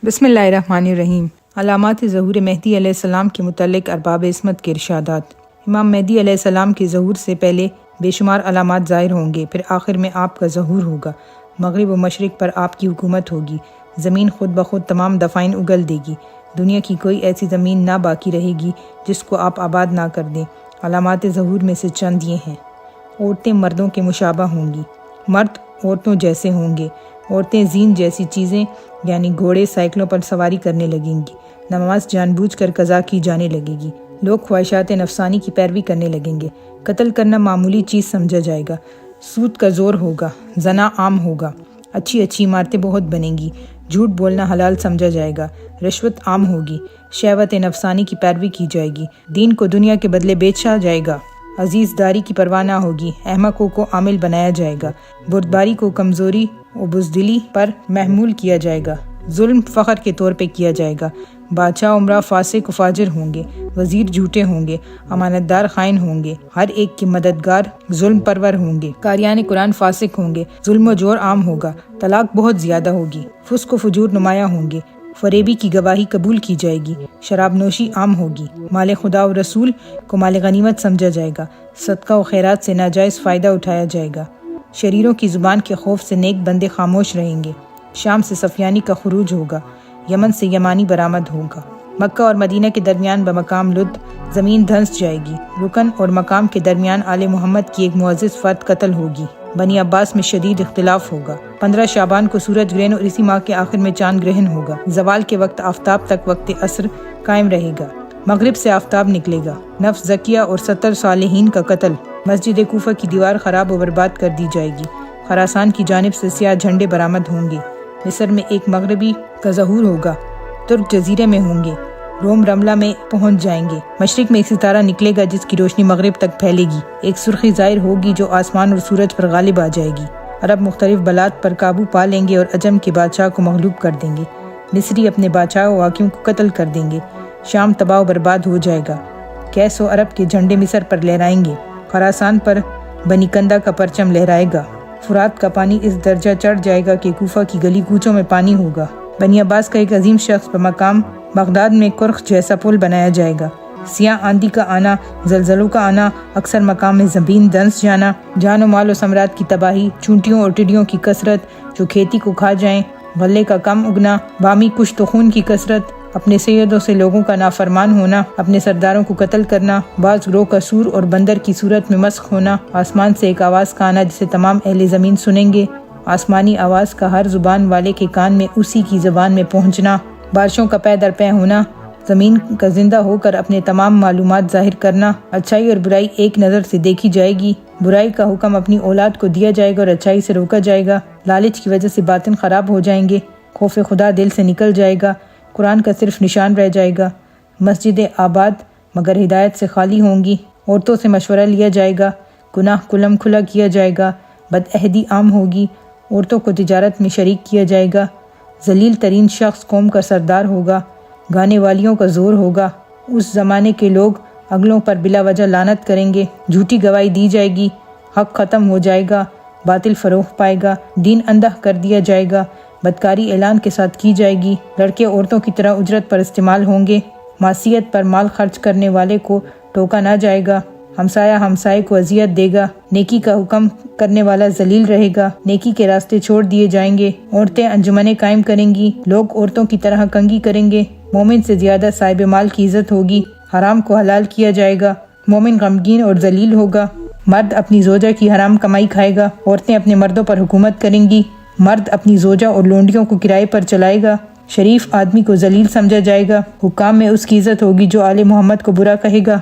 بسم اللہ الرحمن الرحیم۔ علامات ظہور مہدی علیہ السلام کے متعلق ارباب عصمت کے ارشادات۔ امام مہدی علیہ السلام کے ظہور سے پہلے بے شمار علامات ظاہر ہوں گے، پھر آخر میں آپ کا ظہور ہوگا۔ مغرب و مشرق پر آپ کی حکومت ہوگی، زمین خود بخود تمام دفائن اگل دے گی، دنیا کی کوئی ایسی زمین نہ باقی رہے گی جس کو آپ آباد نہ کر دیں۔ علامات ظہور میں سے چند یہ ہیں۔ عورتیں مردوں کے مشابہ ہوں گی، مرد عورتوں جیسے ہوں گے، عورتیں زین جیسی چیزیں یعنی گھوڑے سائیکلوں پر سواری کرنے لگیں گی، نماز جان بوجھ کر قضا کی جانے لگے گی، لوگ خواہشات نفسانی کی پیروی کرنے لگیں گے، قتل کرنا معمولی چیز سمجھا جائے گا، سود کا زور ہوگا، زنا عام ہوگا، اچھی اچھی عمارتیں بہت بنیں گی، جھوٹ بولنا حلال سمجھا جائے گا، رشوت عام ہوگی، شہوت نفسانی کی پیروی کی جائے گی، دین کو دنیا کے بدلے بیچا جائے گا، عزیز داری کی پرواہ نہ ہوگی، احمقوں کو عامل بنایا جائے گا، بردباری کو کمزوری و بزدلی پر محمول کیا جائے گا، ظلم فخر کے طور پہ کیا جائے گا، بادشاہ عمرہ فاسق و فاجر ہوں گے، وزیر جھوٹے ہوں گے، امانت دار خائن ہوں گے، ہر ایک کے مددگار ظلم پرور ہوں گے، قاریان قرآن فاسق ہوں گے، ظلم و جور عام ہوگا، طلاق بہت زیادہ ہوگی، فسق و فجور نمایاں ہوں گے، فریبی کی گواہی قبول کی جائے گی، شراب نوشی عام ہوگی، مال خدا و رسول کو مال غنیمت سمجھا جائے گا، صدقہ و خیرات سے ناجائز فائدہ اٹھایا جائے گا، شریروں کی زبان کے خوف سے نیک بندے خاموش رہیں گے، شام سے سفیانی کا خروج ہوگا، یمن سے یمانی برآمد ہوگا، مکہ اور مدینہ کے درمیان بمقام لد زمین دھنس جائے گی، رکن اور مقام کے درمیان آل محمد کی ایک معزز فرد قتل ہوگی، بنی عباس میں شدید اختلاف ہوگا، 15 شعبان کو سورج گرہن اور اسی ماہ کے آخر میں چاند گرہن ہوگا، زوال کے وقت آفتاب تک وقت عصر قائم رہے گا، مغرب سے آفتاب نکلے گا، نفس زکیہ اور 70 صالحین کا قتل، مسجد کوفہ کی دیوار خراب و برباد کر دی جائے گی، خراسان کی جانب سے سیاہ جھنڈے برآمد ہوں گے، مصر میں ایک مغربی کا ظہور ہوگا، ترک جزیرے میں ہوں گے، روم رملہ میں پہنچ جائیں گے، مشرق میں ایک ستارہ نکلے گا جس کی روشنی مغرب تک پھیلے گی، ایک سرخی ظاہر ہوگی جو آسمان اور سورج پر غالب آ جائے گی، عرب مختلف بلاد پر قابو پا لیں گے اور عجم کے بادشاہ کو مغلوب کر دیں گے، مصری اپنے بادشاہ و حاکم کو قتل کر دیں گے، شام تباہ و برباد ہو جائے گا، کیس و عرب کے جھنڈے مصر پر لہرائیں گے، خراسان پر بنی کندہ کا پرچم لہرائے گا، فرات کا پانی اس درجہ چڑھ جائے گا کہ کوفہ کی گلی کوچوں میں پانی ہوگا، بنی عباس کا ایک عظیم شخص بمقام بغداد میں کرخ جیسا پل بنایا جائے گا، سیاہ آندھی کا آنا، زلزلوں کا آنا، اکثر مقام میں زمین دھنس جانا، جان و مال و ثمرات کی تباہی، چونٹیوں اور ٹڈیوں کی کثرت جو کھیتی کو کھا جائیں، غلے کا کم اگنا، بامی کشت و خون کی کثرت، اپنے سیدوں سے لوگوں کا نافرمان ہونا، اپنے سرداروں کو قتل کرنا، بعض گروہ کا سور اور بندر کی صورت میں مسخ ہونا، آسمان سے ایک آواز کا آنا جسے تمام اہل زمین سنیں گے، آسمانی آواز کا ہر زبان والے کے کان میں اسی کی زبان میں پہنچنا، بارشوں کا پے در پے ہونا، زمین کا زندہ ہو کر اپنے تمام معلومات ظاہر کرنا، اچھائی اور برائی ایک نظر سے دیکھی جائے گی، برائی کا حکم اپنی اولاد کو دیا جائے گا اور اچھائی سے روکا جائے گا، لالچ کی وجہ سے باطن خراب ہو جائیں گے، خوف خدا دل سے نکل جائے گا، قرآن کا صرف نشان رہ جائے گا، مسجد آباد مگر ہدایت سے خالی ہوں گی، عورتوں سے مشورہ لیا جائے گا، گناہ کلم کھلا کیا جائے گا، بدعہدی عام ہوگی، عورتوں کو تجارت میں شریک کیا جائے گا، ذلیل ترین شخص قوم کا سردار ہوگا، گانے والیوں کا زور ہوگا، اس زمانے کے لوگ اگلوں پر بلا وجہ لعنت کریں گے، جھوٹی گواہی دی جائے گی، حق ختم ہو جائے گا، باطل فروغ پائے گا، دین اندھا کر دیا جائے گا، بدکاری اعلان کے ساتھ کی جائے گی، لڑکے عورتوں کی طرح اجرت پر استعمال ہوں گے، معصیت پر مال خرچ کرنے والے کو ٹوکا نہ جائے گا، ہمسایہ ہمسائے کو اذیت دے گا، نیکی کا حکم کرنے والا ذلیل رہے گا، نیکی کے راستے چھوڑ دیے جائیں گے، عورتیں انجمنیں قائم کریں گی، لوگ عورتوں کی طرح کنگھی کریں گے، مومن سے زیادہ صاحب مال کی عزت ہوگی، حرام کو حلال کیا جائے گا، مومن غمگین اور ذلیل ہوگا، مرد اپنی زوجہ کی حرام کمائی کھائے گا، عورتیں اپنے مردوں پر حکومت کریں گی، مرد اپنی زوجہ اور لونڈیوں کو کرائے پر چلائے گا، شریف آدمی کو ذلیل سمجھا جائے گا، حکام میں اس کی عزت ہوگی جو آل محمد کو برا کہے گا۔